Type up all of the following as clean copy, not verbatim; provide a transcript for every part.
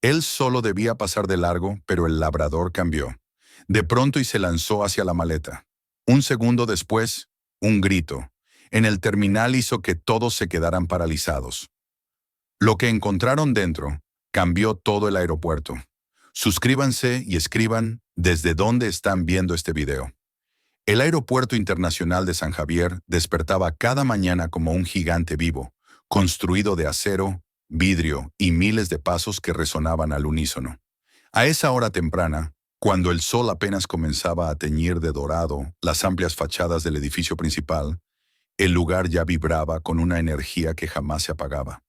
Él solo debía pasar de largo, pero el labrador cambió. De pronto y se lanzó hacia la maleta. Un segundo después, un grito. En el terminal hizo que todos se quedaran paralizados. Lo que encontraron dentro cambió todo el aeropuerto. Suscríbanse y escriban desde dónde están viendo este video. El Aeropuerto Internacional de San Javier despertaba cada mañana como un gigante vivo, construido de acero, vidrio y miles de pasos que resonaban al unísono. A esa hora temprana, cuando el sol apenas comenzaba a teñir de dorado las amplias fachadas del edificio principal, el lugar ya vibraba con una energía que jamás se apagaba.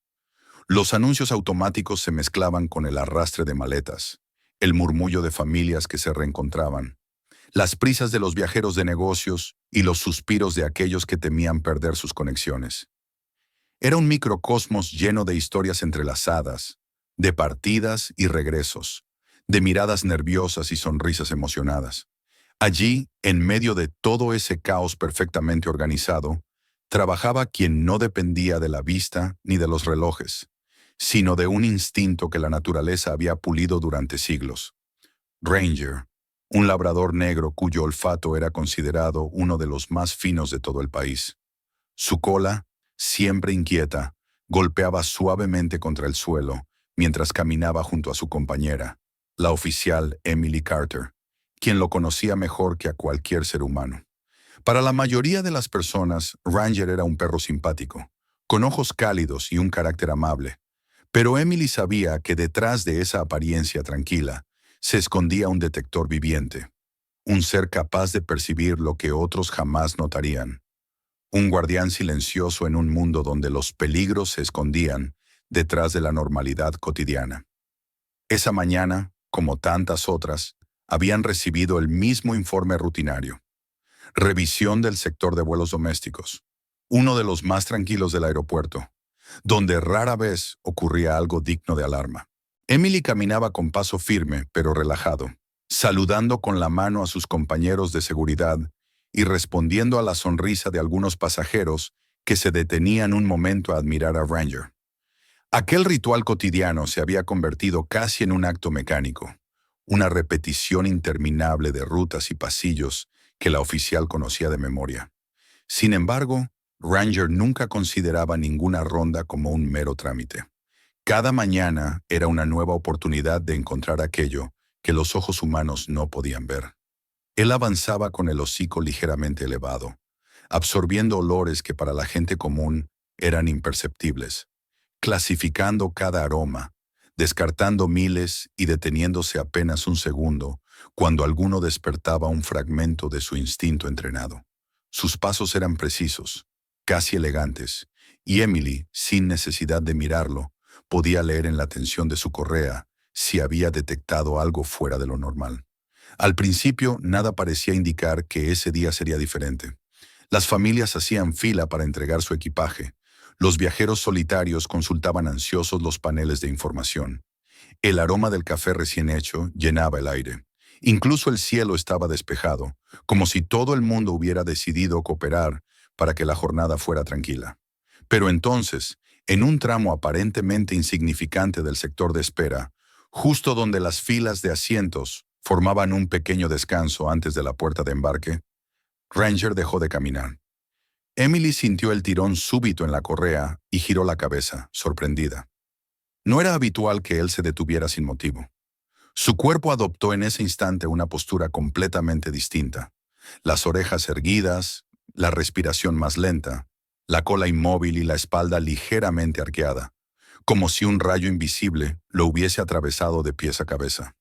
Los anuncios automáticos se mezclaban con el arrastre de maletas, el murmullo de familias que se reencontraban, las prisas de los viajeros de negocios y los suspiros de aquellos que temían perder sus conexiones. Era un microcosmos lleno de historias entrelazadas, de partidas y regresos, de miradas nerviosas y sonrisas emocionadas. Allí, en medio de todo ese caos perfectamente organizado, trabajaba quien no dependía de la vista ni de los relojes, sino de un instinto que la naturaleza había pulido durante siglos. Ranger, un labrador negro cuyo olfato era considerado uno de los más finos de todo el país. Su cola, siempre inquieta, golpeaba suavemente contra el suelo mientras caminaba junto a su compañera, la oficial Emily Carter, quien lo conocía mejor que a cualquier ser humano. Para la mayoría de las personas, Ranger era un perro simpático, con ojos cálidos y un carácter amable. Pero Emily sabía que detrás de esa apariencia tranquila se escondía un detector viviente, un ser capaz de percibir lo que otros jamás notarían. Un guardián silencioso en un mundo donde los peligros se escondían detrás de la normalidad cotidiana. Esa mañana, como tantas otras, habían recibido el mismo informe rutinario. Revisión del sector de vuelos domésticos, uno de los más tranquilos del aeropuerto, donde rara vez ocurría algo digno de alarma. Emily caminaba con paso firme, pero relajado, saludando con la mano a sus compañeros de seguridad y respondiendo a la sonrisa de algunos pasajeros que se detenían un momento a admirar a Ranger. Aquel ritual cotidiano se había convertido casi en un acto mecánico, una repetición interminable de rutas y pasillos que la oficial conocía de memoria. Sin embargo, Ranger nunca consideraba ninguna ronda como un mero trámite. Cada mañana era una nueva oportunidad de encontrar aquello que los ojos humanos no podían ver. Él avanzaba con el hocico ligeramente elevado, absorbiendo olores que para la gente común eran imperceptibles, clasificando cada aroma, descartando miles y deteniéndose apenas un segundo cuando alguno despertaba un fragmento de su instinto entrenado. Sus pasos eran precisos, casi elegantes, y Emily, sin necesidad de mirarlo, podía leer en la tensión de su correa si había detectado algo fuera de lo normal. Al principio, nada parecía indicar que ese día sería diferente. Las familias hacían fila para entregar su equipaje. Los viajeros solitarios consultaban ansiosos los paneles de información. El aroma del café recién hecho llenaba el aire. Incluso el cielo estaba despejado, como si todo el mundo hubiera decidido cooperar para que la jornada fuera tranquila. Pero entonces, en un tramo aparentemente insignificante del sector de espera, justo donde las filas de asientos formaban un pequeño descanso antes de la puerta de embarque, Ranger dejó de caminar. Emily sintió el tirón súbito en la correa y giró la cabeza, sorprendida. No era habitual que él se detuviera sin motivo. Su cuerpo adoptó en ese instante una postura completamente distinta. Las orejas erguidas, la respiración más lenta, la cola inmóvil y la espalda ligeramente arqueada, como si un rayo invisible lo hubiese atravesado de pies a cabeza.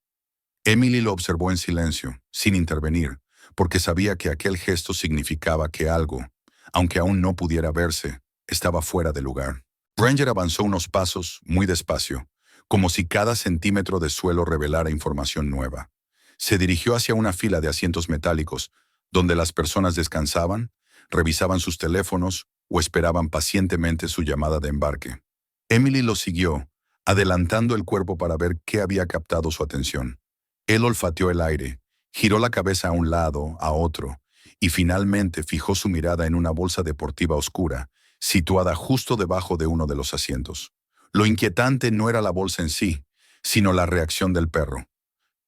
Emily lo observó en silencio, sin intervenir, porque sabía que aquel gesto significaba que algo, aunque aún no pudiera verse, estaba fuera de lugar. Ranger avanzó unos pasos, muy despacio, como si cada centímetro de suelo revelara información nueva. Se dirigió hacia una fila de asientos metálicos, donde las personas descansaban, revisaban sus teléfonos o esperaban pacientemente su llamada de embarque. Emily lo siguió, adelantando el cuerpo para ver qué había captado su atención. Él olfateó el aire, giró la cabeza a un lado, a otro, y finalmente fijó su mirada en una bolsa deportiva oscura, situada justo debajo de uno de los asientos. Lo inquietante no era la bolsa en sí, sino la reacción del perro.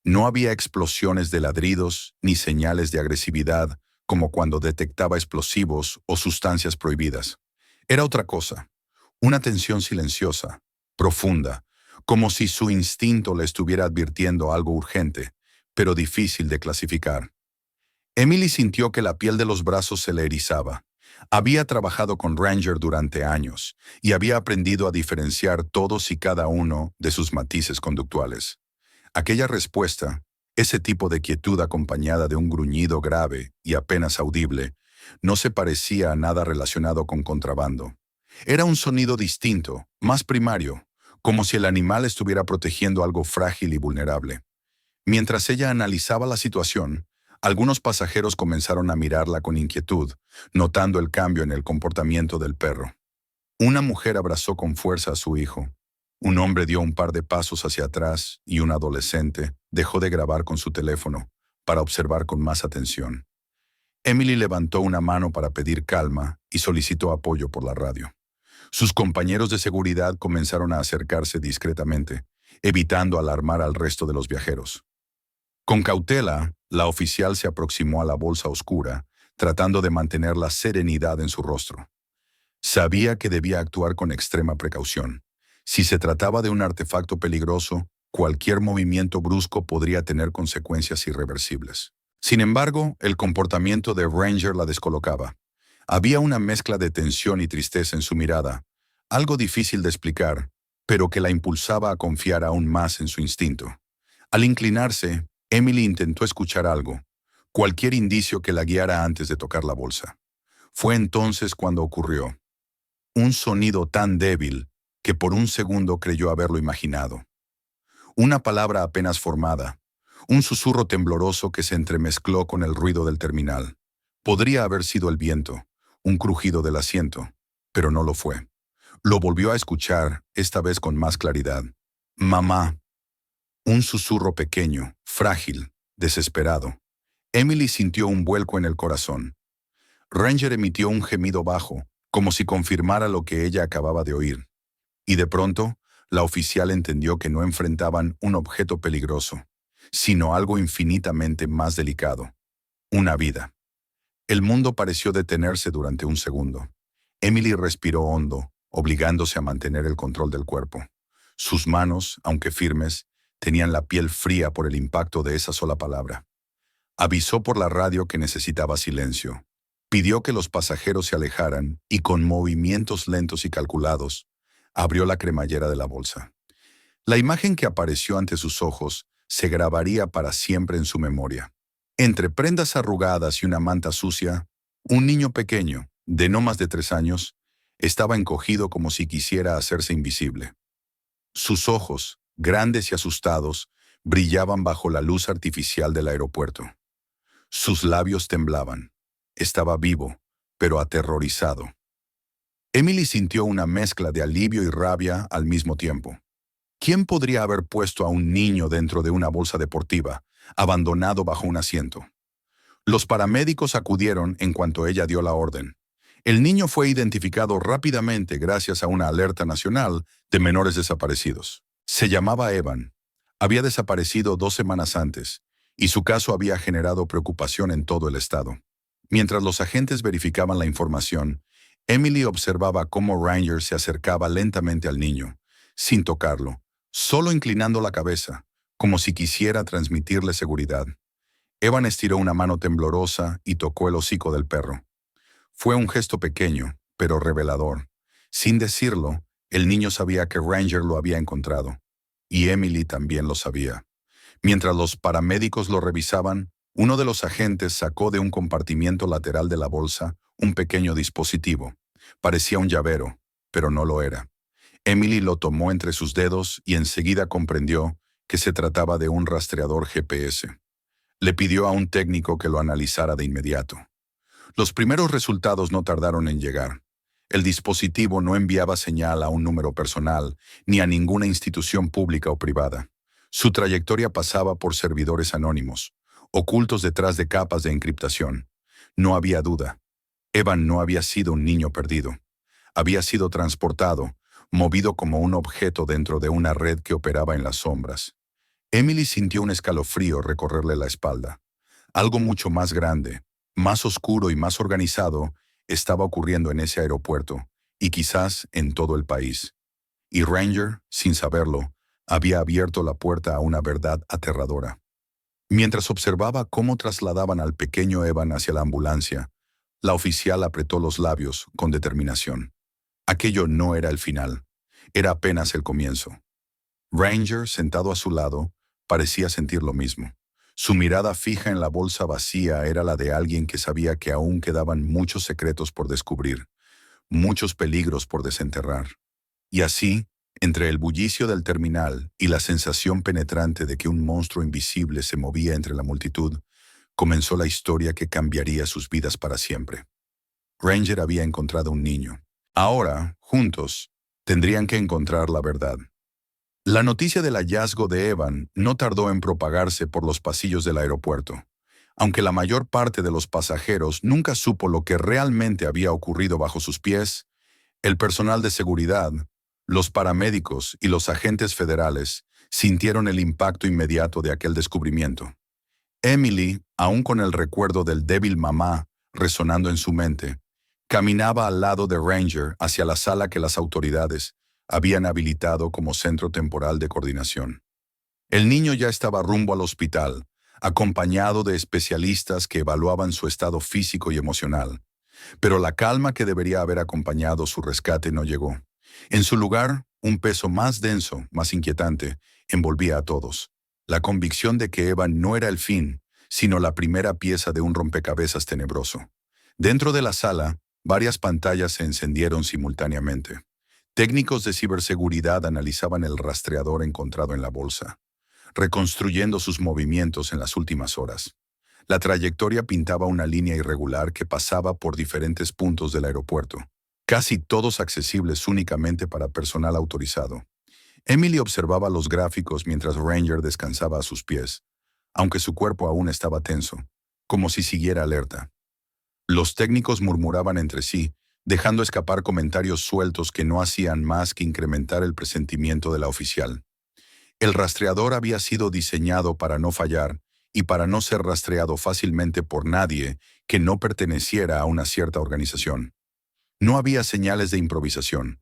No había explosiones de ladridos ni señales de agresividad como cuando detectaba explosivos o sustancias prohibidas. Era otra cosa, una tensión silenciosa, profunda, como si su instinto le estuviera advirtiendo algo urgente, pero difícil de clasificar. Emily sintió que la piel de los brazos se le erizaba. Había trabajado con Ranger durante años y había aprendido a diferenciar todos y cada uno de sus matices conductuales. Aquella respuesta, ese tipo de quietud acompañada de un gruñido grave y apenas audible, no se parecía a nada relacionado con contrabando. Era un sonido distinto, más primario, como si el animal estuviera protegiendo algo frágil y vulnerable. Mientras ella analizaba la situación, algunos pasajeros comenzaron a mirarla con inquietud, notando el cambio en el comportamiento del perro. Una mujer abrazó con fuerza a su hijo. Un hombre dio un par de pasos hacia atrás y un adolescente dejó de grabar con su teléfono para observar con más atención. Emily levantó una mano para pedir calma y solicitó apoyo por la radio. Sus compañeros de seguridad comenzaron a acercarse discretamente, evitando alarmar al resto de los viajeros. Con cautela, la oficial se aproximó a la bolsa oscura, tratando de mantener la serenidad en su rostro. Sabía que debía actuar con extrema precaución. Si se trataba de un artefacto peligroso, cualquier movimiento brusco podría tener consecuencias irreversibles. Sin embargo, el comportamiento de Ranger la descolocaba. Había una mezcla de tensión y tristeza en su mirada, algo difícil de explicar, pero que la impulsaba a confiar aún más en su instinto. Al inclinarse, Emily intentó escuchar algo, cualquier indicio que la guiara antes de tocar la bolsa. Fue entonces cuando ocurrió. Un sonido tan débil que por un segundo creyó haberlo imaginado. Una palabra apenas formada, un susurro tembloroso que se entremezcló con el ruido del terminal. Podría haber sido el viento, un crujido del asiento, pero no lo fue. Lo volvió a escuchar, esta vez con más claridad. «Mamá». Un susurro pequeño, frágil, desesperado. Emily sintió un vuelco en el corazón. Ranger emitió un gemido bajo, como si confirmara lo que ella acababa de oír. Y de pronto, la oficial entendió que no enfrentaban un objeto peligroso, sino algo infinitamente más delicado. Una vida. El mundo pareció detenerse durante un segundo. Emily respiró hondo, obligándose a mantener el control del cuerpo. Sus manos, aunque firmes, tenían la piel fría por el impacto de esa sola palabra. Avisó por la radio que necesitaba silencio. Pidió que los pasajeros se alejaran y con movimientos lentos y calculados, abrió la cremallera de la bolsa. La imagen que apareció ante sus ojos se grabaría para siempre en su memoria. Entre prendas arrugadas y una manta sucia, un niño pequeño, de no más de 3 años, estaba encogido como si quisiera hacerse invisible. Sus ojos, grandes y asustados, brillaban bajo la luz artificial del aeropuerto. Sus labios temblaban. Estaba vivo, pero aterrorizado. Emily sintió una mezcla de alivio y rabia al mismo tiempo. ¿Quién podría haber puesto a un niño dentro de una bolsa deportiva, abandonado bajo un asiento? Los paramédicos acudieron en cuanto ella dio la orden. El niño fue identificado rápidamente gracias a una alerta nacional de menores desaparecidos. Se llamaba Evan. Había desaparecido 2 semanas antes, y su caso había generado preocupación en todo el estado. Mientras los agentes verificaban la información, Emily observaba cómo Ranger se acercaba lentamente al niño, sin tocarlo, solo inclinando la cabeza, como si quisiera transmitirle seguridad. Evan estiró una mano temblorosa y tocó el hocico del perro. Fue un gesto pequeño, pero revelador. Sin decirlo, el niño sabía que Ranger lo había encontrado, y Emily también lo sabía. Mientras los paramédicos lo revisaban, uno de los agentes sacó de un compartimiento lateral de la bolsa un pequeño dispositivo. Parecía un llavero, pero no lo era. Emily lo tomó entre sus dedos y enseguida comprendió que se trataba de un rastreador GPS. Le pidió a un técnico que lo analizara de inmediato. Los primeros resultados no tardaron en llegar. El dispositivo no enviaba señal a un número personal ni a ninguna institución pública o privada. Su trayectoria pasaba por servidores anónimos, ocultos detrás de capas de encriptación. No había duda. Evan no había sido un niño perdido. Había sido transportado, movido como un objeto dentro de una red que operaba en las sombras. Emily sintió un escalofrío recorrerle la espalda. Algo mucho más grande, más oscuro y más organizado estaba ocurriendo en ese aeropuerto, y quizás en todo el país. Y Ranger, sin saberlo, había abierto la puerta a una verdad aterradora. Mientras observaba cómo trasladaban al pequeño Evan hacia la ambulancia, la oficial apretó los labios con determinación. Aquello no era el final, era apenas el comienzo. Ranger, sentado a su lado, parecía sentir lo mismo. Su mirada fija en la bolsa vacía era la de alguien que sabía que aún quedaban muchos secretos por descubrir, muchos peligros por desenterrar. Y así, entre el bullicio del terminal y la sensación penetrante de que un monstruo invisible se movía entre la multitud, comenzó la historia que cambiaría sus vidas para siempre. Ranger había encontrado un niño. Ahora, juntos, tendrían que encontrar la verdad. La noticia del hallazgo de Evan no tardó en propagarse por los pasillos del aeropuerto. Aunque la mayor parte de los pasajeros nunca supo lo que realmente había ocurrido bajo sus pies, el personal de seguridad, los paramédicos y los agentes federales sintieron el impacto inmediato de aquel descubrimiento. Emily, aún con el recuerdo del débil mamá resonando en su mente, caminaba al lado de Ranger hacia la sala que las autoridades habían habilitado como centro temporal de coordinación. El niño ya estaba rumbo al hospital, acompañado de especialistas que evaluaban su estado físico y emocional. Pero la calma que debería haber acompañado su rescate no llegó. En su lugar, un peso más denso, más inquietante, envolvía a todos. La convicción de que Evan no era el fin, sino la primera pieza de un rompecabezas tenebroso. Dentro de la sala, varias pantallas se encendieron simultáneamente. Técnicos de ciberseguridad analizaban el rastreador encontrado en la bolsa, reconstruyendo sus movimientos en las últimas horas. La trayectoria pintaba una línea irregular que pasaba por diferentes puntos del aeropuerto, casi todos accesibles únicamente para personal autorizado. Emily observaba los gráficos mientras Ranger descansaba a sus pies, aunque su cuerpo aún estaba tenso, como si siguiera alerta. Los técnicos murmuraban entre sí, dejando escapar comentarios sueltos que no hacían más que incrementar el presentimiento de la oficial. El rastreador había sido diseñado para no fallar y para no ser rastreado fácilmente por nadie que no perteneciera a una cierta organización. No había señales de improvisación.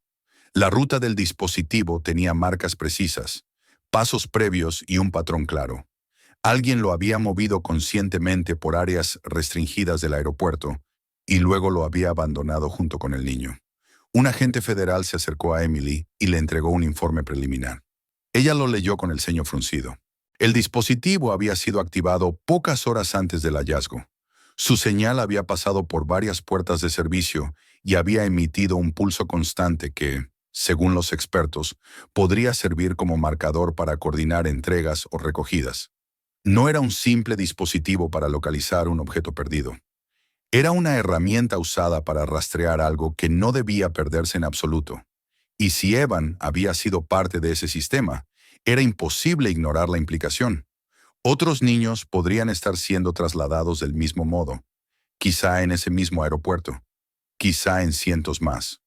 La ruta del dispositivo tenía marcas precisas, pasos previos y un patrón claro. Alguien lo había movido conscientemente por áreas restringidas del aeropuerto y luego lo había abandonado junto con el niño. Un agente federal se acercó a Emily y le entregó un informe preliminar. Ella lo leyó con el ceño fruncido. El dispositivo había sido activado pocas horas antes del hallazgo. Su señal había pasado por varias puertas de servicio y había emitido un pulso constante que, según los expertos, podría servir como marcador para coordinar entregas o recogidas. No era un simple dispositivo para localizar un objeto perdido. Era una herramienta usada para rastrear algo que no debía perderse en absoluto. Y si Evan había sido parte de ese sistema, era imposible ignorar la implicación. Otros niños podrían estar siendo trasladados del mismo modo, quizá en ese mismo aeropuerto, quizá en cientos más.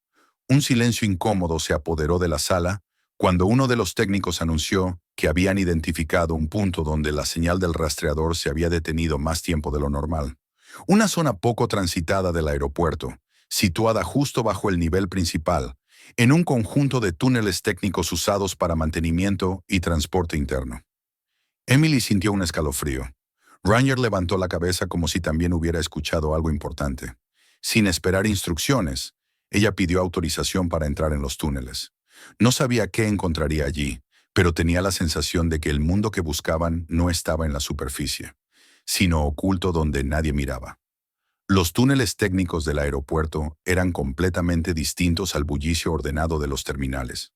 Un silencio incómodo se apoderó de la sala cuando uno de los técnicos anunció que habían identificado un punto donde la señal del rastreador se había detenido más tiempo de lo normal. Una zona poco transitada del aeropuerto, situada justo bajo el nivel principal, en un conjunto de túneles técnicos usados para mantenimiento y transporte interno. Emily sintió un escalofrío. Ranger levantó la cabeza como si también hubiera escuchado algo importante. Sin esperar instrucciones, ella pidió autorización para entrar en los túneles. No sabía qué encontraría allí, pero tenía la sensación de que el mundo que buscaban no estaba en la superficie, sino oculto donde nadie miraba. Los túneles técnicos del aeropuerto eran completamente distintos al bullicio ordenado de los terminales.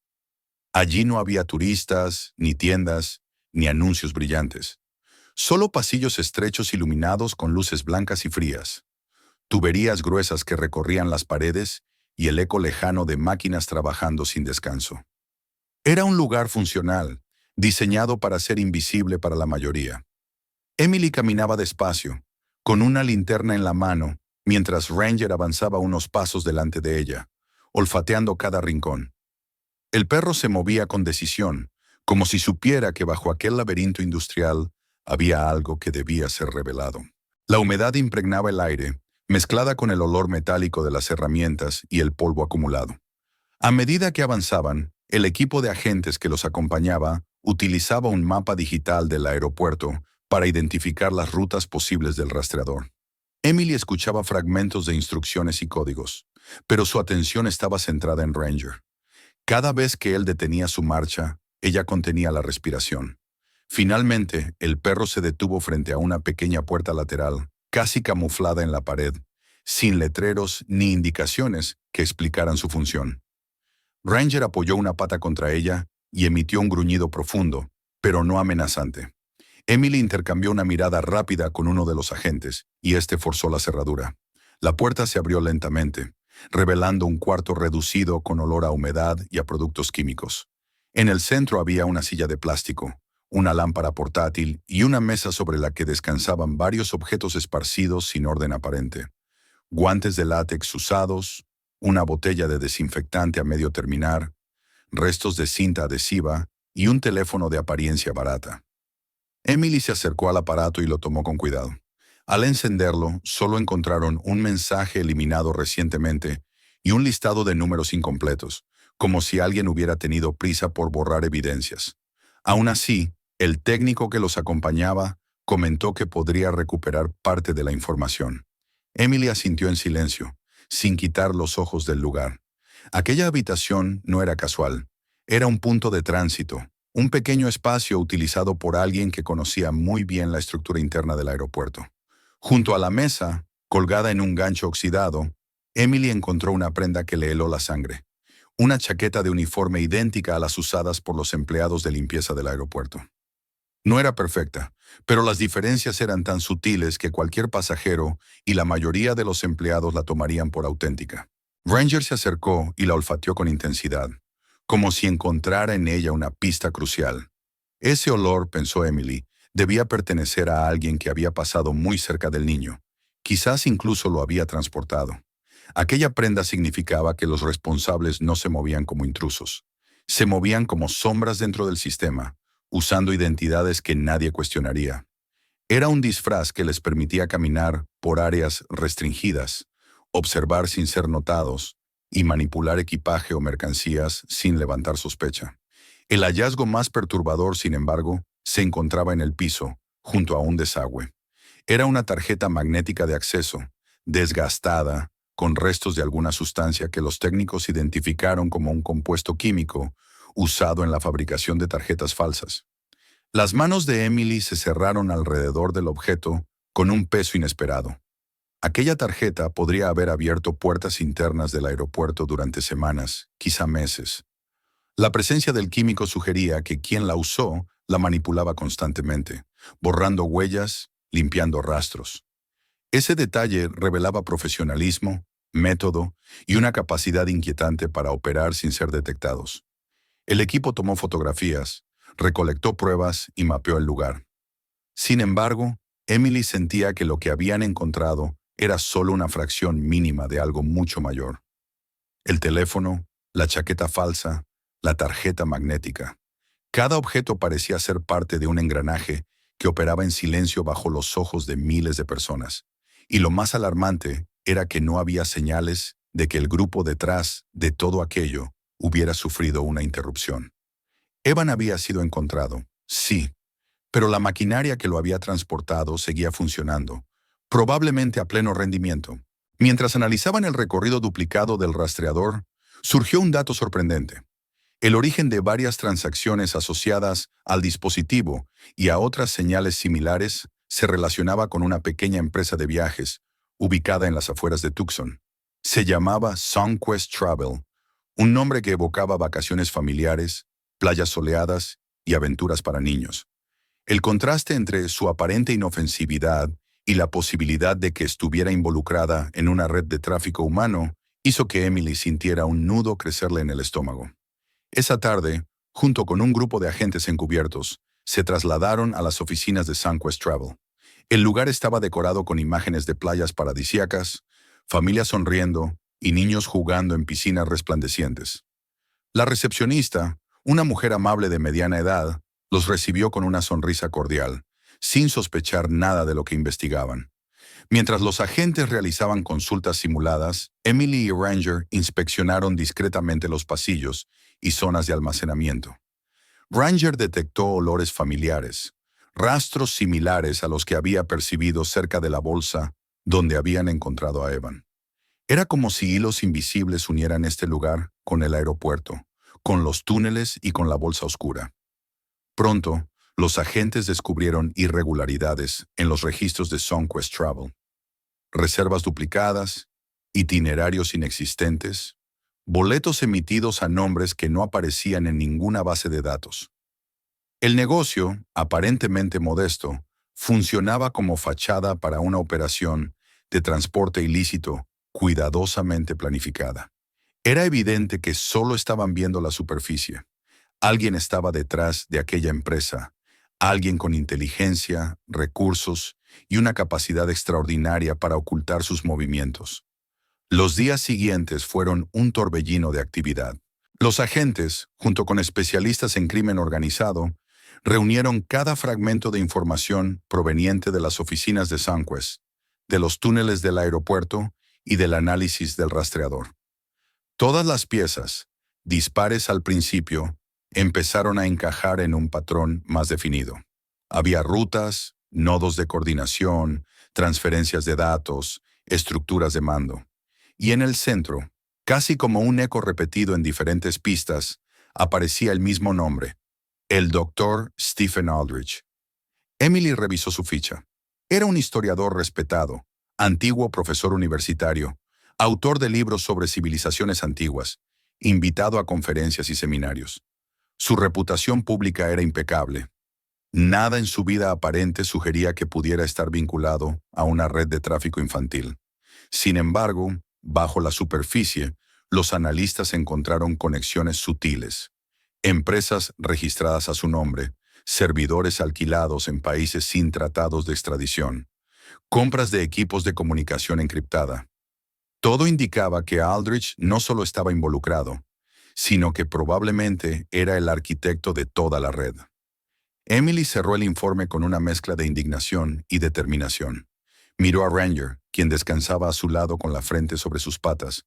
Allí no había turistas, ni tiendas, ni anuncios brillantes. Solo pasillos estrechos iluminados con luces blancas y frías, tuberías gruesas que recorrían las paredes y el eco lejano de máquinas trabajando sin descanso. Era un lugar funcional, diseñado para ser invisible para la mayoría. Emily caminaba despacio, con una linterna en la mano, mientras Ranger avanzaba unos pasos delante de ella, olfateando cada rincón. El perro se movía con decisión, como si supiera que bajo aquel laberinto industrial había algo que debía ser revelado. La humedad impregnaba el aire, mezclada con el olor metálico de las herramientas y el polvo acumulado. A medida que avanzaban, el equipo de agentes que los acompañaba utilizaba un mapa digital del aeropuerto para identificar las rutas posibles del rastreador. Emily escuchaba fragmentos de instrucciones y códigos, pero su atención estaba centrada en Ranger. Cada vez que él detenía su marcha, ella contenía la respiración. Finalmente, el perro se detuvo frente a una pequeña puerta lateral, casi camuflada en la pared, sin letreros ni indicaciones que explicaran su función. Ranger apoyó una pata contra ella y emitió un gruñido profundo, pero no amenazante. Emily intercambió una mirada rápida con uno de los agentes, y este forzó la cerradura. La puerta se abrió lentamente, revelando un cuarto reducido con olor a humedad y a productos químicos. En el centro había una silla de plástico, una lámpara portátil y una mesa sobre la que descansaban varios objetos esparcidos sin orden aparente. Guantes de látex usados, una botella de desinfectante a medio terminar, restos de cinta adhesiva y un teléfono de apariencia barata. Emily se acercó al aparato y lo tomó con cuidado. Al encenderlo, solo encontraron un mensaje eliminado recientemente y un listado de números incompletos, como si alguien hubiera tenido prisa por borrar evidencias. Aún así, el técnico que los acompañaba comentó que podría recuperar parte de la información. Emily asintió en silencio, sin quitar los ojos del lugar. Aquella habitación no era casual. Era un punto de tránsito, un pequeño espacio utilizado por alguien que conocía muy bien la estructura interna del aeropuerto. Junto a la mesa, colgada en un gancho oxidado, Emily encontró una prenda que le heló la sangre. Una chaqueta de uniforme idéntica a las usadas por los empleados de limpieza del aeropuerto. No era perfecta, pero las diferencias eran tan sutiles que cualquier pasajero y la mayoría de los empleados la tomarían por auténtica. Ranger se acercó y la olfateó con intensidad, como si encontrara en ella una pista crucial. Ese olor, pensó Emily, debía pertenecer a alguien que había pasado muy cerca del niño. Quizás incluso lo había transportado. Aquella prenda significaba que los responsables no se movían como intrusos. Se movían como sombras dentro del sistema, usando identidades que nadie cuestionaría. Era un disfraz que les permitía caminar por áreas restringidas, observar sin ser notados y manipular equipaje o mercancías sin levantar sospecha. El hallazgo más perturbador, sin embargo, se encontraba en el piso, junto a un desagüe. Era una tarjeta magnética de acceso, desgastada, con restos de alguna sustancia que los técnicos identificaron como un compuesto químico usado en la fabricación de tarjetas falsas. Las manos de Emily se cerraron alrededor del objeto con un peso inesperado. Aquella tarjeta podría haber abierto puertas internas del aeropuerto durante semanas, quizá meses. La presencia del químico sugería que quien la usó la manipulaba constantemente, borrando huellas, limpiando rastros. Ese detalle revelaba profesionalismo, método y una capacidad inquietante para operar sin ser detectados. El equipo tomó fotografías, recolectó pruebas y mapeó el lugar. Sin embargo, Emily sentía que lo que habían encontrado era solo una fracción mínima de algo mucho mayor. El teléfono, la chaqueta falsa, la tarjeta magnética. Cada objeto parecía ser parte de un engranaje que operaba en silencio bajo los ojos de miles de personas. Y lo más alarmante era que no había señales de que el grupo detrás de todo aquello hubiera sufrido una interrupción. Evan había sido encontrado, sí, pero la maquinaria que lo había transportado seguía funcionando, probablemente a pleno rendimiento. Mientras analizaban el recorrido duplicado del rastreador, surgió un dato sorprendente. El origen de varias transacciones asociadas al dispositivo y a otras señales similares se relacionaba con una pequeña empresa de viajes, ubicada en las afueras de Tucson. Se llamaba Sunquest Travel, un nombre que evocaba vacaciones familiares, playas soleadas y aventuras para niños. El contraste entre su aparente inofensividad y la posibilidad de que estuviera involucrada en una red de tráfico humano hizo que Emily sintiera un nudo crecerle en el estómago. Esa tarde, junto con un grupo de agentes encubiertos, se trasladaron a las oficinas de Sunquest Travel. El lugar estaba decorado con imágenes de playas paradisíacas, familias sonriendo y niños jugando en piscinas resplandecientes. La recepcionista, una mujer amable de mediana edad, los recibió con una sonrisa cordial, sin sospechar nada de lo que investigaban. Mientras los agentes realizaban consultas simuladas, Emily y Ranger inspeccionaron discretamente los pasillos y zonas de almacenamiento. Ranger detectó olores familiares, rastros similares a los que había percibido cerca de la bolsa donde habían encontrado a Evan. Era como si hilos invisibles unieran este lugar con el aeropuerto, con los túneles y con la bolsa oscura. Pronto, los agentes descubrieron irregularidades en los registros de Sunquest Travel. Reservas duplicadas, itinerarios inexistentes, boletos emitidos a nombres que no aparecían en ninguna base de datos. El negocio, aparentemente modesto, funcionaba como fachada para una operación de transporte ilícito cuidadosamente planificada. Era evidente que solo estaban viendo la superficie. Alguien estaba detrás de aquella empresa, alguien con inteligencia, recursos y una capacidad extraordinaria para ocultar sus movimientos. Los días siguientes fueron un torbellino de actividad. Los agentes, junto con especialistas en crimen organizado, reunieron cada fragmento de información proveniente de las oficinas de Sunquest, de los túneles del aeropuerto y del análisis del rastreador. Todas las piezas, dispares al principio, empezaron a encajar en un patrón más definido. Había rutas, nodos de coordinación, transferencias de datos, estructuras de mando. Y en el centro, casi como un eco repetido en diferentes pistas, aparecía el mismo nombre, el Dr. Stephen Aldrich. Emily revisó su ficha. Era un historiador respetado, antiguo profesor universitario, autor de libros sobre civilizaciones antiguas, invitado a conferencias y seminarios. Su reputación pública era impecable. Nada en su vida aparente sugería que pudiera estar vinculado a una red de tráfico infantil. Sin embargo, bajo la superficie, los analistas encontraron conexiones sutiles. Empresas registradas a su nombre, servidores alquilados en países sin tratados de extradición, compras de equipos de comunicación encriptada. Todo indicaba que Aldrich no solo estaba involucrado, sino que probablemente era el arquitecto de toda la red. Emily cerró el informe con una mezcla de indignación y determinación. Miró a Ranger, quien descansaba a su lado con la frente sobre sus patas,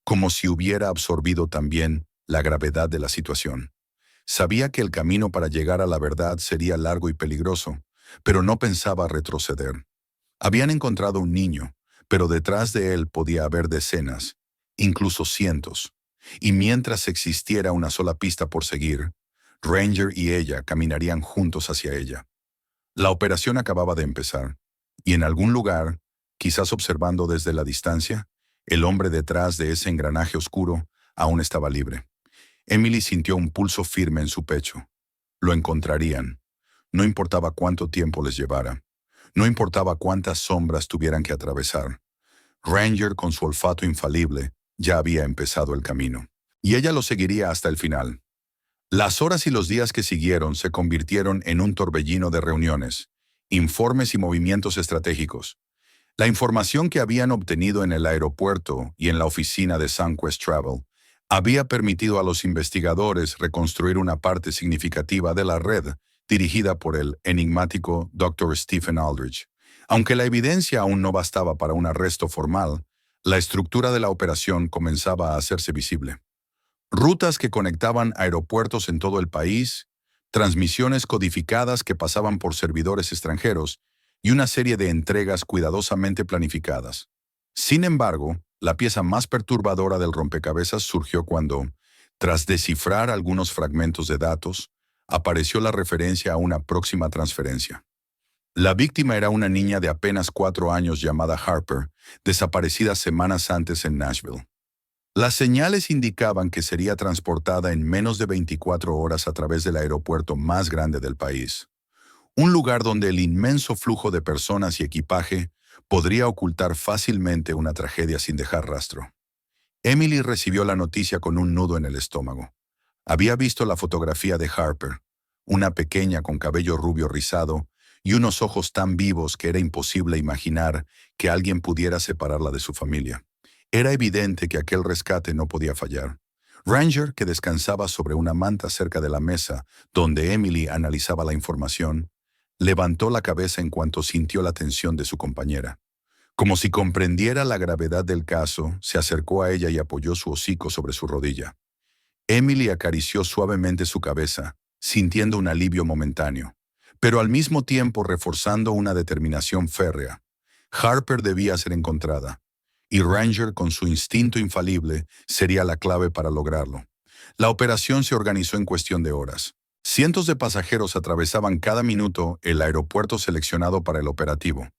como si hubiera absorbido también la gravedad de la situación. Sabía que el camino para llegar a la verdad sería largo y peligroso, pero no pensaba retroceder. Habían encontrado un niño, pero detrás de él podía haber decenas, incluso cientos. Y mientras existiera una sola pista por seguir, Ranger y ella caminarían juntos hacia ella. La operación acababa de empezar, y en algún lugar, quizás observando desde la distancia, el hombre detrás de ese engranaje oscuro aún estaba libre. Emily sintió un pulso firme en su pecho. Lo encontrarían. No importaba cuánto tiempo les llevara. No importaba cuántas sombras tuvieran que atravesar. Ranger, con su olfato infalible, ya había empezado el camino. Y ella lo seguiría hasta el final. Las horas y los días que siguieron se convirtieron en un torbellino de reuniones, informes y movimientos estratégicos. La información que habían obtenido en el aeropuerto y en la oficina de Sunquest Travel había permitido a los investigadores reconstruir una parte significativa de la red dirigida por el enigmático Dr. Stephen Aldrich. Aunque la evidencia aún no bastaba para un arresto formal, la estructura de la operación comenzaba a hacerse visible. Rutas que conectaban aeropuertos en todo el país, transmisiones codificadas que pasaban por servidores extranjeros y una serie de entregas cuidadosamente planificadas. Sin embargo, la pieza más perturbadora del rompecabezas surgió cuando, tras descifrar algunos fragmentos de datos, apareció la referencia a una próxima transferencia. La víctima era una niña de apenas 4 años llamada Harper, desaparecida semanas antes en Nashville. Las señales indicaban que sería transportada en menos de 24 horas a través del aeropuerto más grande del país. Un lugar donde el inmenso flujo de personas y equipaje podría ocultar fácilmente una tragedia sin dejar rastro. Emily recibió la noticia con un nudo en el estómago. Había visto la fotografía de Harper, una pequeña con cabello rubio rizado y unos ojos tan vivos que era imposible imaginar que alguien pudiera separarla de su familia. Era evidente que aquel rescate no podía fallar. Ranger, que descansaba sobre una manta cerca de la mesa donde Emily analizaba la información, levantó la cabeza en cuanto sintió la tensión de su compañera. Como si comprendiera la gravedad del caso, se acercó a ella y apoyó su hocico sobre su rodilla. Emily acarició suavemente su cabeza, sintiendo un alivio momentáneo, pero al mismo tiempo reforzando una determinación férrea. Harper debía ser encontrada, y Ranger, con su instinto infalible, sería la clave para lograrlo. La operación se organizó en cuestión de horas. Cientos de pasajeros atravesaban cada minuto el aeropuerto seleccionado para el operativo,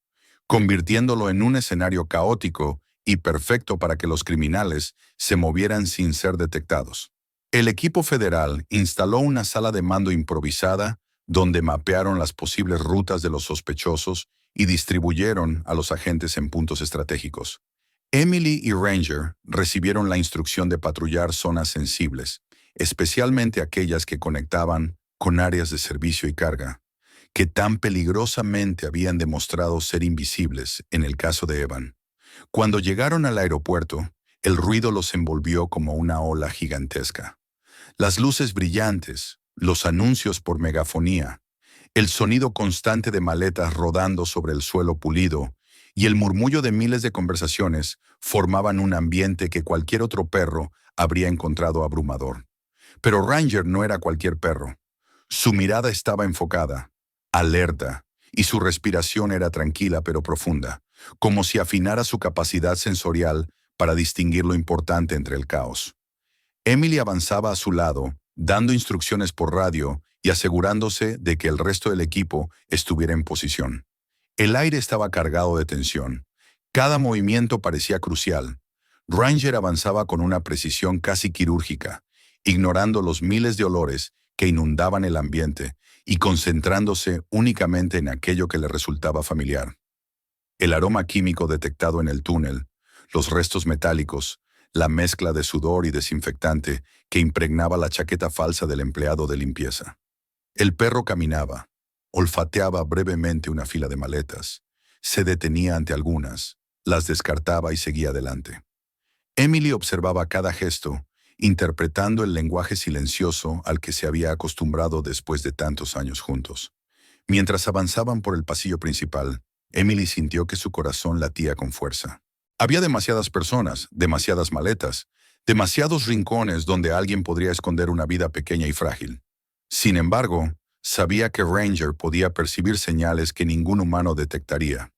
convirtiéndolo en un escenario caótico y perfecto para que los criminales se movieran sin ser detectados. El equipo federal instaló una sala de mando improvisada donde mapearon las posibles rutas de los sospechosos y distribuyeron a los agentes en puntos estratégicos. Emily y Ranger recibieron la instrucción de patrullar zonas sensibles, especialmente aquellas que conectaban con áreas de servicio y carga, que tan peligrosamente habían demostrado ser invisibles en el caso de Evan. Cuando llegaron al aeropuerto, el ruido los envolvió como una ola gigantesca. Las luces brillantes, los anuncios por megafonía, el sonido constante de maletas rodando sobre el suelo pulido y el murmullo de miles de conversaciones formaban un ambiente que cualquier otro perro habría encontrado abrumador. Pero Ranger no era cualquier perro. Su mirada estaba enfocada, alerta, y su respiración era tranquila pero profunda, como si afinara su capacidad sensorial para distinguir lo importante entre el caos. Emily avanzaba a su lado, dando instrucciones por radio y asegurándose de que el resto del equipo estuviera en posición. El aire estaba cargado de tensión. Cada movimiento parecía crucial. Ranger avanzaba con una precisión casi quirúrgica, ignorando los miles de olores que inundaban el ambiente y concentrándose únicamente en aquello que le resultaba familiar. El aroma químico detectado en el túnel, los restos metálicos, la mezcla de sudor y desinfectante que impregnaba la chaqueta falsa del empleado de limpieza. El perro caminaba, olfateaba brevemente una fila de maletas, se detenía ante algunas, las descartaba y seguía adelante. Emily observaba cada gesto, interpretando el lenguaje silencioso al que se había acostumbrado después de tantos años juntos. Mientras avanzaban por el pasillo principal, Emily sintió que su corazón latía con fuerza. Había demasiadas personas, demasiadas maletas, demasiados rincones donde alguien podría esconder una vida pequeña y frágil. Sin embargo, sabía que Ranger podía percibir señales que ningún humano detectaría.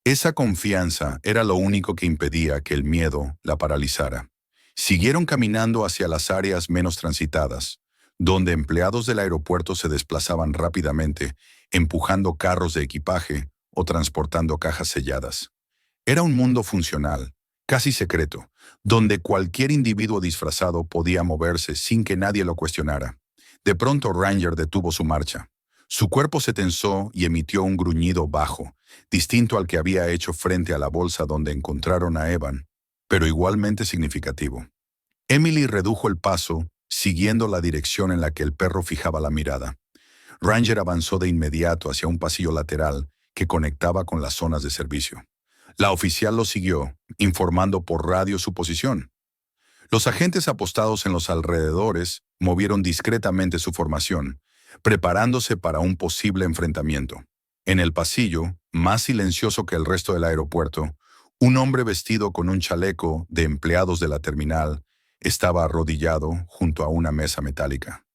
Esa confianza era lo único que impedía que el miedo la paralizara. Siguieron caminando hacia las áreas menos transitadas, donde empleados del aeropuerto se desplazaban rápidamente, empujando carros de equipaje o transportando cajas selladas. Era un mundo funcional, casi secreto, donde cualquier individuo disfrazado podía moverse sin que nadie lo cuestionara. De pronto Ranger detuvo su marcha. Su cuerpo se tensó y emitió un gruñido bajo, distinto al que había hecho frente a la bolsa donde encontraron a Evan, pero igualmente significativo. Emily redujo el paso, siguiendo la dirección en la que el perro fijaba la mirada. Ranger avanzó de inmediato hacia un pasillo lateral que conectaba con las zonas de servicio. La oficial lo siguió, informando por radio su posición. Los agentes apostados en los alrededores movieron discretamente su formación, preparándose para un posible enfrentamiento. En el pasillo, más silencioso que el resto del aeropuerto, un hombre vestido con un chaleco de empleados de la terminal estaba arrodillado junto a una mesa metálica.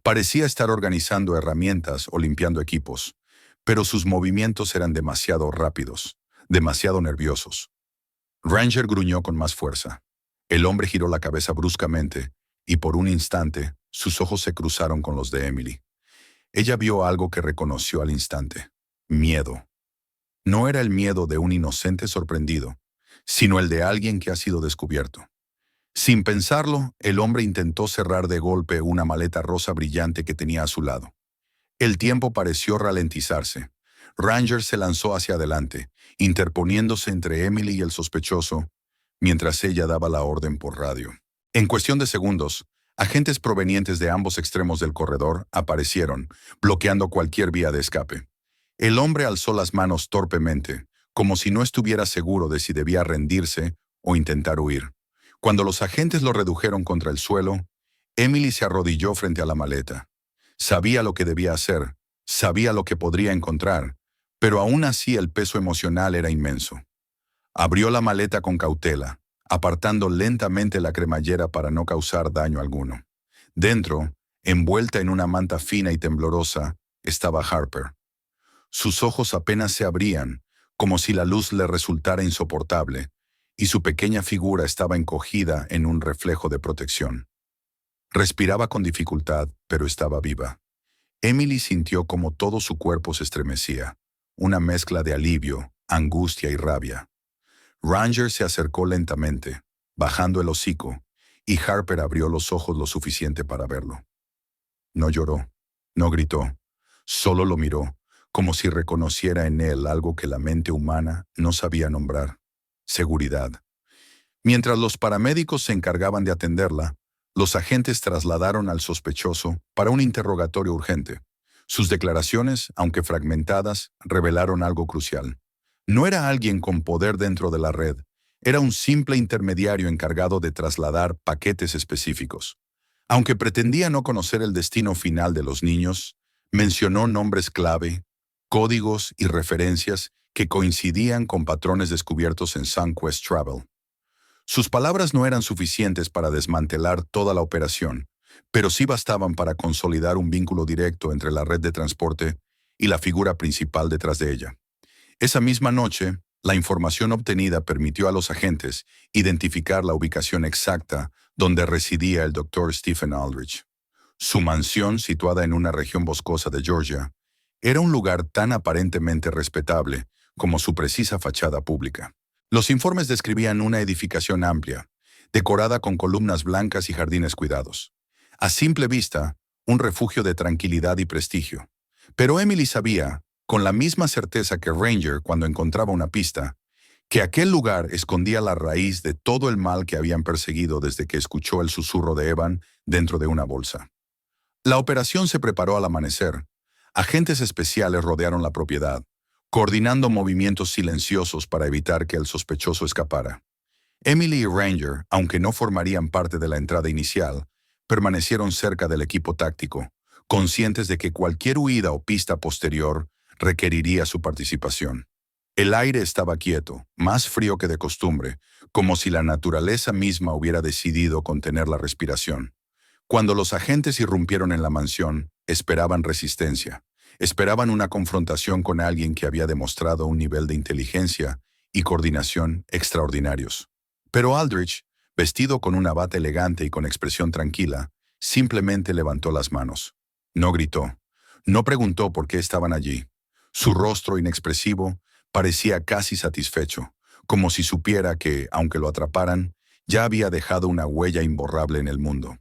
Parecía estar organizando herramientas o limpiando equipos, pero sus movimientos eran demasiado rápidos, demasiado nerviosos. Ranger gruñó con más fuerza. El hombre giró la cabeza bruscamente y por un instante sus ojos se cruzaron con los de Emily. Ella vio algo que reconoció al instante: miedo. No era el miedo de un inocente sorprendido, sino el de alguien que ha sido descubierto. Sin pensarlo, el hombre intentó cerrar de golpe una maleta rosa brillante que tenía a su lado. El tiempo pareció ralentizarse. Ranger se lanzó hacia adelante, interponiéndose entre Emily y el sospechoso, mientras ella daba la orden por radio. En cuestión de segundos, agentes provenientes de ambos extremos del corredor aparecieron, bloqueando cualquier vía de escape. El hombre alzó las manos torpemente, como si no estuviera seguro de si debía rendirse o intentar huir. Cuando los agentes lo redujeron contra el suelo, Emily se arrodilló frente a la maleta. Sabía lo que debía hacer, sabía lo que podría encontrar, pero aún así el peso emocional era inmenso. Abrió la maleta con cautela, apartando lentamente la cremallera para no causar daño alguno. Dentro, envuelta en una manta fina y temblorosa, estaba Harper. Sus ojos apenas se abrían, como si la luz le resultara insoportable, y su pequeña figura estaba encogida en un reflejo de protección. Respiraba con dificultad, pero estaba viva. Emily sintió como todo su cuerpo se estremecía, una mezcla de alivio, angustia y rabia. Ranger se acercó lentamente, bajando el hocico, y Harper abrió los ojos lo suficiente para verlo. No lloró, no gritó, solo lo miró, como si reconociera en él algo que la mente humana no sabía nombrar: seguridad. Mientras los paramédicos se encargaban de atenderla, los agentes trasladaron al sospechoso para un interrogatorio urgente. Sus declaraciones, aunque fragmentadas, revelaron algo crucial. No era alguien con poder dentro de la red, era un simple intermediario encargado de trasladar paquetes específicos. Aunque pretendía no conocer el destino final de los niños, mencionó nombres clave, códigos y referencias que coincidían con patrones descubiertos en Sunquest Travel. Sus palabras no eran suficientes para desmantelar toda la operación, pero sí bastaban para consolidar un vínculo directo entre la red de transporte y la figura principal detrás de ella. Esa misma noche, la información obtenida permitió a los agentes identificar la ubicación exacta donde residía el Dr. Stephen Aldrich. Su mansión, situada en una región boscosa de Georgia, era un lugar tan aparentemente respetable como su precisa fachada pública. Los informes describían una edificación amplia, decorada con columnas blancas y jardines cuidados. A simple vista, un refugio de tranquilidad y prestigio. Pero Emily sabía, con la misma certeza que Ranger cuando encontraba una pista, que aquel lugar escondía la raíz de todo el mal que habían perseguido desde que escuchó el susurro de Evan dentro de una bolsa. La operación se preparó al amanecer. Agentes especiales rodearon la propiedad, coordinando movimientos silenciosos para evitar que el sospechoso escapara. Emily y Ranger, aunque no formarían parte de la entrada inicial, permanecieron cerca del equipo táctico, conscientes de que cualquier huida o pista posterior requeriría su participación. El aire estaba quieto, más frío que de costumbre, como si la naturaleza misma hubiera decidido contener la respiración. Cuando los agentes irrumpieron en la mansión, esperaban resistencia. Esperaban una confrontación con alguien que había demostrado un nivel de inteligencia y coordinación extraordinarios. Pero Aldrich, vestido con una bata elegante y con expresión tranquila, simplemente levantó las manos. No gritó. No preguntó por qué estaban allí. Su rostro inexpresivo parecía casi satisfecho, como si supiera que, aunque lo atraparan, ya había dejado una huella imborrable en el mundo.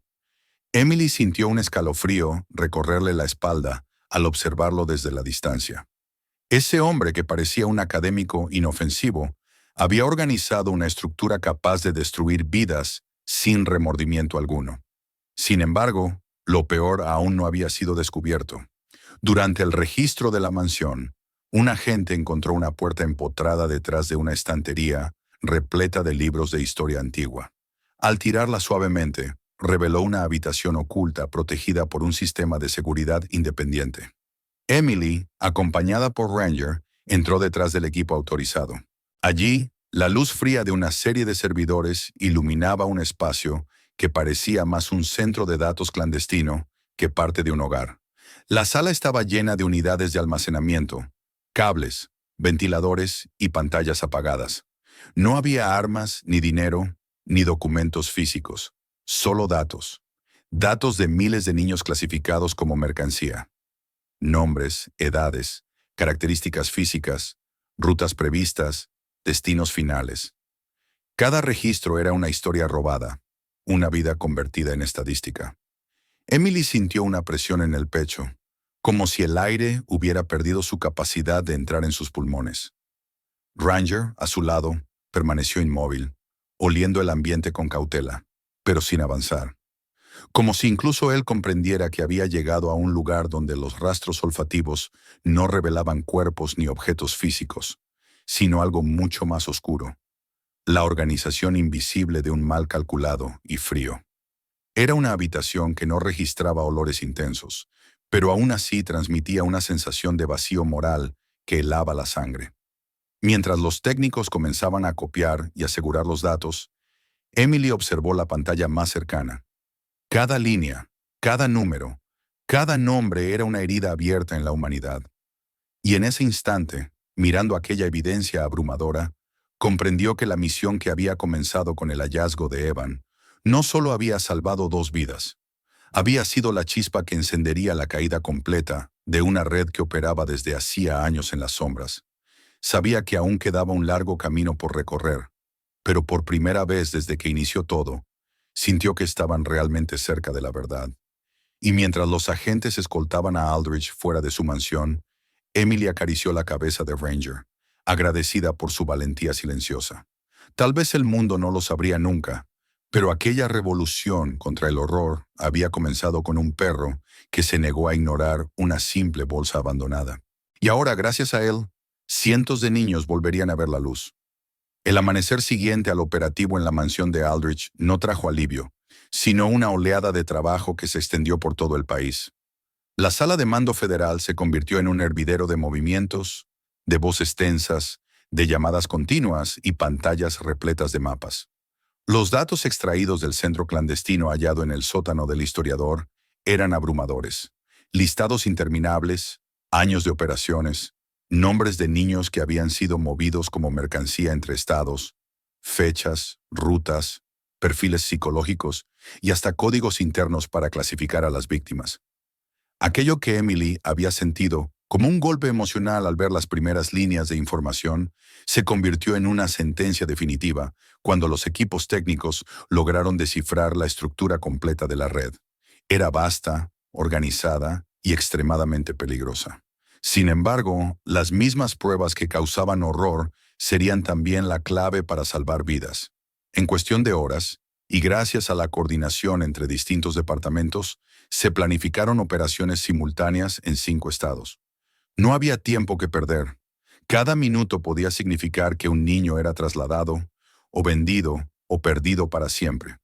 Emily sintió un escalofrío recorrerle la espalda al observarlo desde la distancia. Ese hombre que parecía un académico inofensivo había organizado una estructura capaz de destruir vidas sin remordimiento alguno. Sin embargo, lo peor aún no había sido descubierto. Durante el registro de la mansión, un agente encontró una puerta empotrada detrás de una estantería repleta de libros de historia antigua. Al tirarla suavemente, reveló una habitación oculta protegida por un sistema de seguridad independiente. Emily, acompañada por Ranger, entró detrás del equipo autorizado. Allí, la luz fría de una serie de servidores iluminaba un espacio que parecía más un centro de datos clandestino que parte de un hogar. La sala estaba llena de unidades de almacenamiento, cables, ventiladores y pantallas apagadas. No había armas, ni dinero, ni documentos físicos, solo datos. Datos de miles de niños clasificados como mercancía. Nombres, edades, características físicas, rutas previstas, destinos finales. Cada registro era una historia robada, una vida convertida en estadística. Emily sintió una presión en el pecho, como si el aire hubiera perdido su capacidad de entrar en sus pulmones. Ranger, a su lado, permaneció inmóvil, oliendo el ambiente con cautela, pero sin avanzar. Como si incluso él comprendiera que había llegado a un lugar donde los rastros olfativos no revelaban cuerpos ni objetos físicos, sino algo mucho más oscuro: la organización invisible de un mal calculado y frío. Era una habitación que no registraba olores intensos, pero aún así transmitía una sensación de vacío moral que helaba la sangre. Mientras los técnicos comenzaban a copiar y asegurar los datos, Emily observó la pantalla más cercana. Cada línea, cada número, cada nombre era una herida abierta en la humanidad. Y en ese instante, mirando aquella evidencia abrumadora, comprendió que la misión que había comenzado con el hallazgo de Evan no solo había salvado 2 vidas, había sido la chispa que encendería la caída completa de una red que operaba desde hacía años en las sombras. Sabía que aún quedaba un largo camino por recorrer, pero por primera vez desde que inició todo, sintió que estaban realmente cerca de la verdad. Y mientras los agentes escoltaban a Aldrich fuera de su mansión, Emily acarició la cabeza de Ranger, agradecida por su valentía silenciosa. Tal vez el mundo no lo sabría nunca, pero aquella revolución contra el horror había comenzado con un perro que se negó a ignorar una simple bolsa abandonada. Y ahora, gracias a él, cientos de niños volverían a ver la luz. El amanecer siguiente al operativo en la mansión de Aldrich no trajo alivio, sino una oleada de trabajo que se extendió por todo el país. La sala de mando federal se convirtió en un hervidero de movimientos, de voces tensas, de llamadas continuas y pantallas repletas de mapas. Los datos extraídos del centro clandestino hallado en el sótano del historiador eran abrumadores. Listados interminables, años de operaciones, nombres de niños que habían sido movidos como mercancía entre estados, fechas, rutas, perfiles psicológicos y hasta códigos internos para clasificar a las víctimas. Aquello que Emily había sentido como un golpe emocional al ver las primeras líneas de información se convirtió en una sentencia definitiva cuando los equipos técnicos lograron descifrar la estructura completa de la red. Era vasta, organizada y extremadamente peligrosa. Sin embargo, las mismas pruebas que causaban horror serían también la clave para salvar vidas. En cuestión de horas, y gracias a la coordinación entre distintos departamentos, se planificaron operaciones simultáneas en 5 estados. No había tiempo que perder. Cada minuto podía significar que un niño era trasladado, o vendido, o perdido para siempre.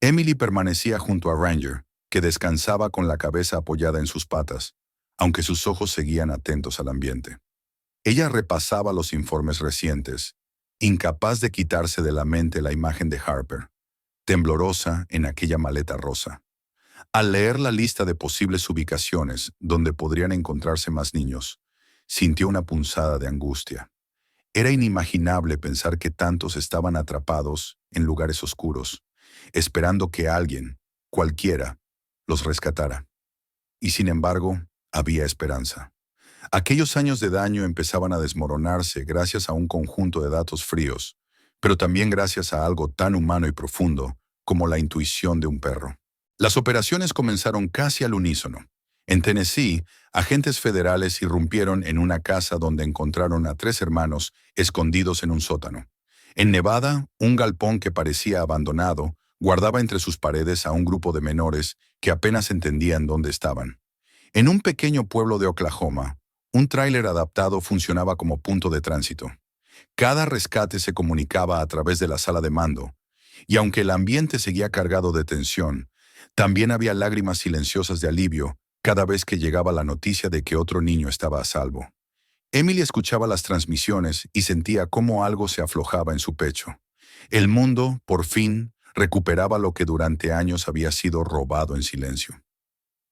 Emily permanecía junto a Ranger, que descansaba con la cabeza apoyada en sus patas, aunque sus ojos seguían atentos al ambiente. Ella repasaba los informes recientes, incapaz de quitarse de la mente la imagen de Harper, temblorosa en aquella maleta rosa. Al leer la lista de posibles ubicaciones donde podrían encontrarse más niños, sintió una punzada de angustia. Era inimaginable pensar que tantos estaban atrapados en lugares oscuros, esperando que alguien, cualquiera, los rescatara. Y sin embargo, había esperanza. Aquellos años de daño empezaban a desmoronarse gracias a un conjunto de datos fríos, pero también gracias a algo tan humano y profundo como la intuición de un perro. Las operaciones comenzaron casi al unísono. En Tennessee, agentes federales irrumpieron en una casa donde encontraron a 3 hermanos escondidos en un sótano. En Nevada, un galpón que parecía abandonado guardaba entre sus paredes a un grupo de menores que apenas entendían dónde estaban. En un pequeño pueblo de Oklahoma, un tráiler adaptado funcionaba como punto de tránsito. Cada rescate se comunicaba a través de la sala de mando, y aunque el ambiente seguía cargado de tensión, también había lágrimas silenciosas de alivio cada vez que llegaba la noticia de que otro niño estaba a salvo. Emily escuchaba las transmisiones y sentía cómo algo se aflojaba en su pecho. El mundo, por fin, recuperaba lo que durante años había sido robado en silencio.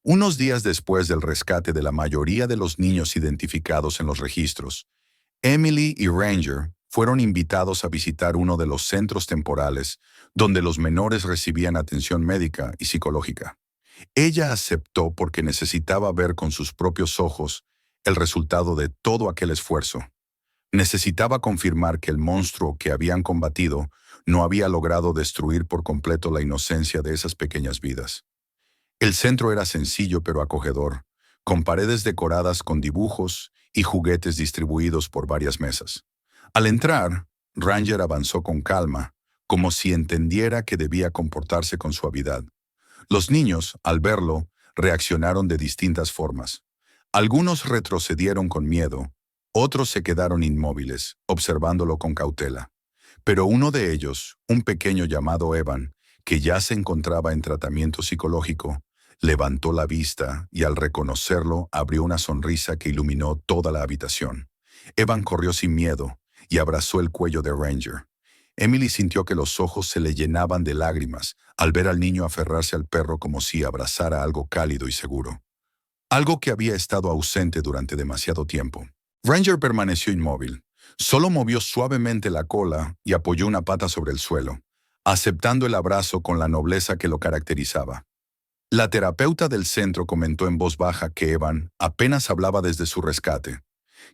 Unos días después del rescate de la mayoría de los niños identificados en los registros, Emily y Ranger fueron invitados a visitar uno de los centros temporales donde los menores recibían atención médica y psicológica. Ella aceptó porque necesitaba ver con sus propios ojos el resultado de todo aquel esfuerzo. Necesitaba confirmar que el monstruo que habían combatido no había logrado destruir por completo la inocencia de esas pequeñas vidas. El centro era sencillo pero acogedor, con paredes decoradas con dibujos y juguetes distribuidos por varias mesas. Al entrar, Ranger avanzó con calma, como si entendiera que debía comportarse con suavidad. Los niños, al verlo, reaccionaron de distintas formas. Algunos retrocedieron con miedo, otros se quedaron inmóviles, observándolo con cautela. Pero uno de ellos, un pequeño llamado Evan, que ya se encontraba en tratamiento psicológico, levantó la vista y al reconocerlo abrió una sonrisa que iluminó toda la habitación. Evan corrió sin miedo y abrazó el cuello de Ranger. Emily sintió que los ojos se le llenaban de lágrimas al ver al niño aferrarse al perro como si abrazara algo cálido y seguro. Algo que había estado ausente durante demasiado tiempo. Ranger permaneció inmóvil. Solo movió suavemente la cola y apoyó una pata sobre el suelo, aceptando el abrazo con la nobleza que lo caracterizaba. La terapeuta del centro comentó en voz baja que Evan apenas hablaba desde su rescate,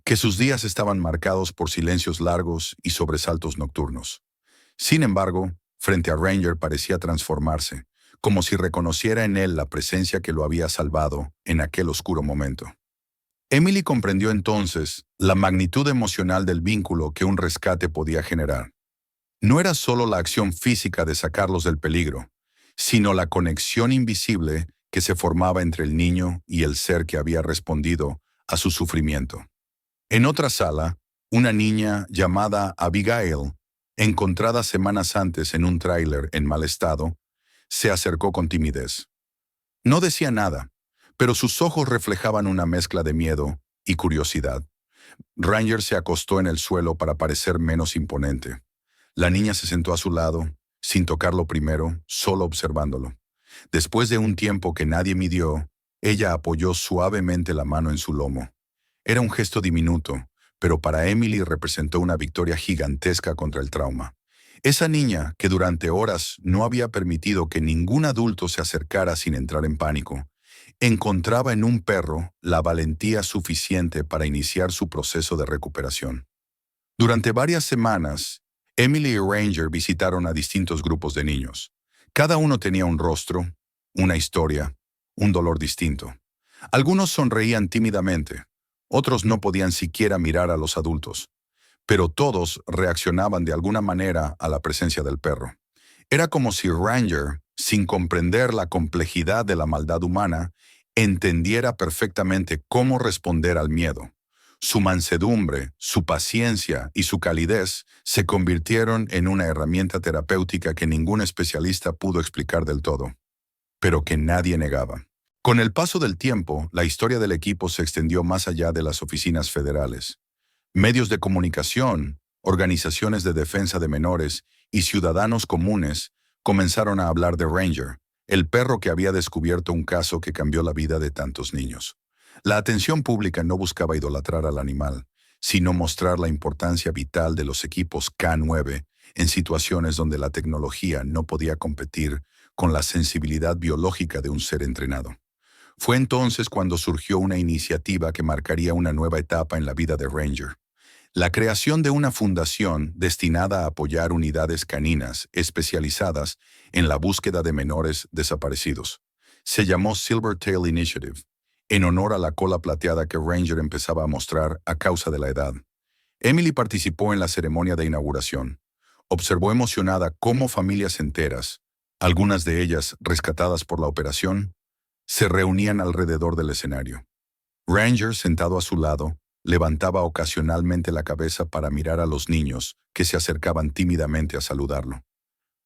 que sus días estaban marcados por silencios largos y sobresaltos nocturnos. Sin embargo, frente a Ranger parecía transformarse, como si reconociera en él la presencia que lo había salvado en aquel oscuro momento. Emily comprendió entonces la magnitud emocional del vínculo que un rescate podía generar. No era solo la acción física de sacarlos del peligro, sino la conexión invisible que se formaba entre el niño y el ser que había respondido a su sufrimiento. En otra sala, una niña llamada Abigail, encontrada semanas antes en un tráiler en mal estado, se acercó con timidez. No decía nada, pero sus ojos reflejaban una mezcla de miedo y curiosidad. Ranger se acostó en el suelo para parecer menos imponente. La niña se sentó a su lado, sin tocarlo primero, solo observándolo. Después de un tiempo que nadie midió, ella apoyó suavemente la mano en su lomo. Era un gesto diminuto, pero para Emily representó una victoria gigantesca contra el trauma. Esa niña, que durante horas no había permitido que ningún adulto se acercara sin entrar en pánico, encontraba en un perro la valentía suficiente para iniciar su proceso de recuperación. Durante varias semanas, Emily y Ranger visitaron a distintos grupos de niños. Cada uno tenía un rostro, una historia, un dolor distinto. Algunos sonreían tímidamente, otros no podían siquiera mirar a los adultos, pero todos reaccionaban de alguna manera a la presencia del perro. Era como si Ranger, sin comprender la complejidad de la maldad humana, entendiera perfectamente cómo responder al miedo. Su mansedumbre, su paciencia y su calidez se convirtieron en una herramienta terapéutica que ningún especialista pudo explicar del todo, pero que nadie negaba. Con el paso del tiempo, la historia del equipo se extendió más allá de las oficinas federales. Medios de comunicación, organizaciones de defensa de menores y ciudadanos comunes comenzaron a hablar de Ranger, el perro que había descubierto un caso que cambió la vida de tantos niños. La atención pública no buscaba idolatrar al animal, sino mostrar la importancia vital de los equipos K9 en situaciones donde la tecnología no podía competir con la sensibilidad biológica de un ser entrenado. Fue entonces cuando surgió una iniciativa que marcaría una nueva etapa en la vida de Ranger: la creación de una fundación destinada a apoyar unidades caninas especializadas en la búsqueda de menores desaparecidos. Se llamó Silvertail Initiative, en honor a la cola plateada que Ranger empezaba a mostrar a causa de la edad. Emily participó en la ceremonia de inauguración. Observó emocionada cómo familias enteras, algunas de ellas rescatadas por la operación, se reunían alrededor del escenario. Ranger, sentado a su lado, levantaba ocasionalmente la cabeza para mirar a los niños que se acercaban tímidamente a saludarlo.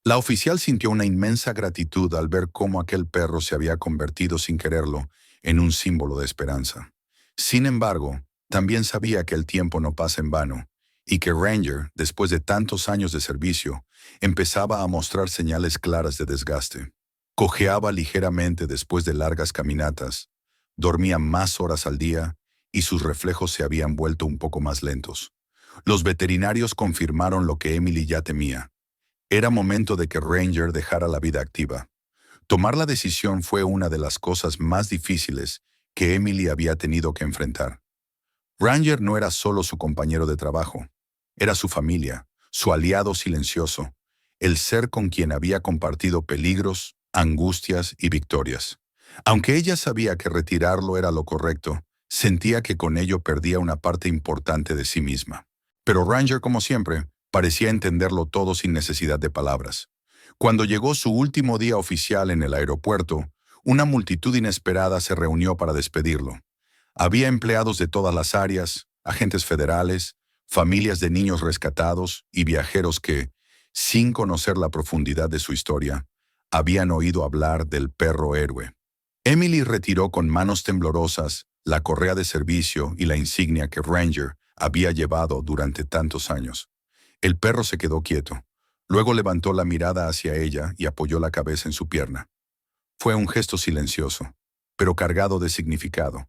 La oficial sintió una inmensa gratitud al ver cómo aquel perro se había convertido sin quererlo en un símbolo de esperanza. Sin embargo, también sabía que el tiempo no pasa en vano y que Ranger, después de tantos años de servicio, empezaba a mostrar señales claras de desgaste. Cojeaba ligeramente después de largas caminatas, dormía más horas al día y sus reflejos se habían vuelto un poco más lentos. Los veterinarios confirmaron lo que Emily ya temía. Era momento de que Ranger dejara la vida activa. Tomar la decisión fue una de las cosas más difíciles que Emily había tenido que enfrentar. Ranger no era solo su compañero de trabajo, era su familia, su aliado silencioso, el ser con quien había compartido peligros, angustias y victorias. Aunque ella sabía que retirarlo era lo correcto, sentía que con ello perdía una parte importante de sí misma. Pero Ranger, como siempre, parecía entenderlo todo sin necesidad de palabras. Cuando llegó su último día oficial en el aeropuerto, una multitud inesperada se reunió para despedirlo. Había empleados de todas las áreas, agentes federales, familias de niños rescatados y viajeros que, sin conocer la profundidad de su historia, habían oído hablar del perro héroe. Emily retiró con manos temblorosas la correa de servicio y la insignia que Ranger había llevado durante tantos años. El perro se quedó quieto. Luego levantó la mirada hacia ella y apoyó la cabeza en su pierna. Fue un gesto silencioso, pero cargado de significado.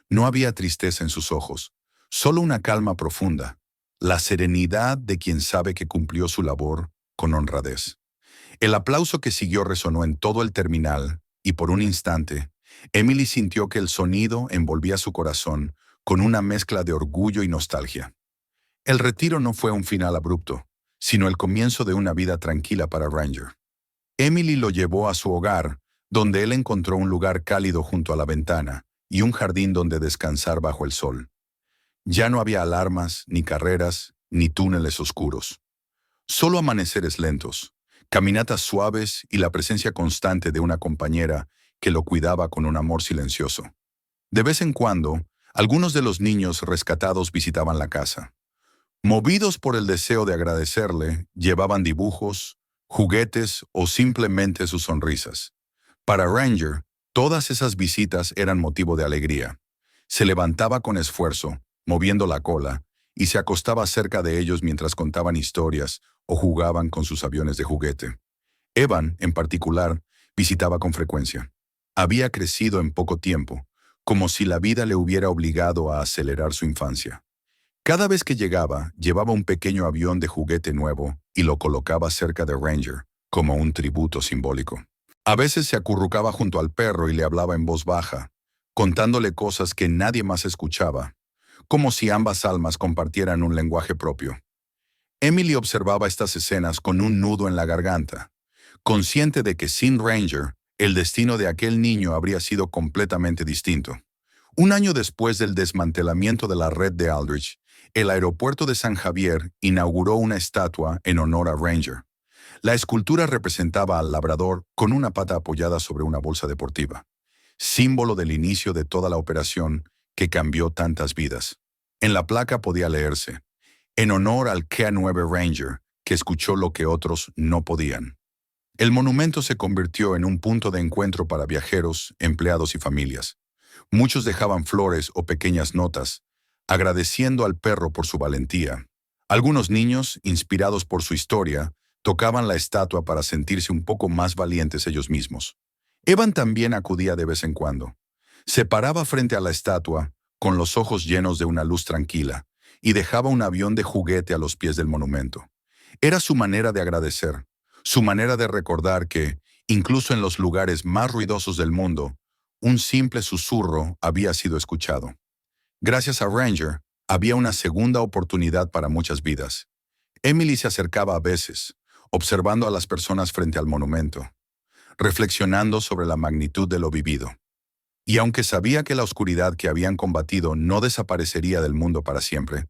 No había tristeza en sus ojos, solo una calma profunda, la serenidad de quien sabe que cumplió su labor con honradez. El aplauso que siguió resonó en todo el terminal, y por un instante, Emily sintió que el sonido envolvía su corazón con una mezcla de orgullo y nostalgia. El retiro no fue un final abrupto, sino el comienzo de una vida tranquila para Ranger. Emily lo llevó a su hogar, donde él encontró un lugar cálido junto a la ventana y un jardín donde descansar bajo el sol. Ya no había alarmas, ni carreras, ni túneles oscuros. Solo amaneceres lentos, caminatas suaves y la presencia constante de una compañera que lo cuidaba con un amor silencioso. De vez en cuando, algunos de los niños rescatados visitaban la casa. Movidos por el deseo de agradecerle, llevaban dibujos, juguetes o simplemente sus sonrisas. Para Ranger, todas esas visitas eran motivo de alegría. Se levantaba con esfuerzo, moviendo la cola, y se acostaba cerca de ellos mientras contaban historias o jugaban con sus aviones de juguete. Evan, en particular, visitaba con frecuencia. Había crecido en poco tiempo, como si la vida le hubiera obligado a acelerar su infancia. Cada vez que llegaba, llevaba un pequeño avión de juguete nuevo y lo colocaba cerca de Ranger, como un tributo simbólico. A veces se acurrucaba junto al perro y le hablaba en voz baja, contándole cosas que nadie más escuchaba, como si ambas almas compartieran un lenguaje propio. Emily observaba estas escenas con un nudo en la garganta, consciente de que sin Ranger, el destino de aquel niño habría sido completamente distinto. Un año después del desmantelamiento de la red de Aldrich, el aeropuerto de San Javier inauguró una estatua en honor a Ranger. La escultura representaba al labrador con una pata apoyada sobre una bolsa deportiva, símbolo del inicio de toda la operación que cambió tantas vidas. En la placa podía leerse, en honor al K9 Ranger, que escuchó lo que otros no podían. El monumento se convirtió en un punto de encuentro para viajeros, empleados y familias. Muchos dejaban flores o pequeñas notas, agradeciendo al perro por su valentía. Algunos niños, inspirados por su historia, tocaban la estatua para sentirse un poco más valientes ellos mismos. Evan también acudía de vez en cuando. Se paraba frente a la estatua, con los ojos llenos de una luz tranquila, y dejaba un avión de juguete a los pies del monumento. Era su manera de agradecer, su manera de recordar que, incluso en los lugares más ruidosos del mundo, un simple susurro había sido escuchado. Gracias a Ranger, había una segunda oportunidad para muchas vidas. Emily se acercaba a veces, observando a las personas frente al monumento, reflexionando sobre la magnitud de lo vivido. Y aunque sabía que la oscuridad que habían combatido no desaparecería del mundo para siempre,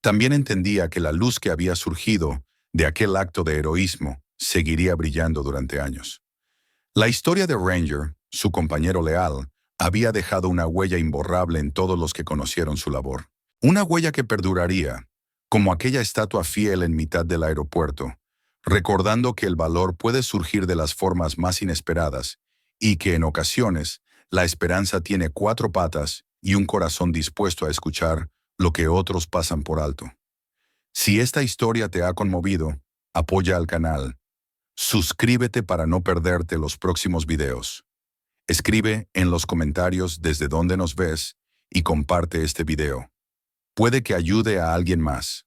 también entendía que la luz que había surgido de aquel acto de heroísmo seguiría brillando durante años. La historia de Ranger, su compañero leal, había dejado una huella imborrable en todos los que conocieron su labor. Una huella que perduraría, como aquella estatua fiel en mitad del aeropuerto, recordando que el valor puede surgir de las formas más inesperadas y que en ocasiones la esperanza tiene 4 patas y un corazón dispuesto a escuchar lo que otros pasan por alto. Si esta historia te ha conmovido, apoya al canal. Suscríbete para no perderte los próximos videos. Escribe en los comentarios desde dónde nos ves y comparte este video. Puede que ayude a alguien más.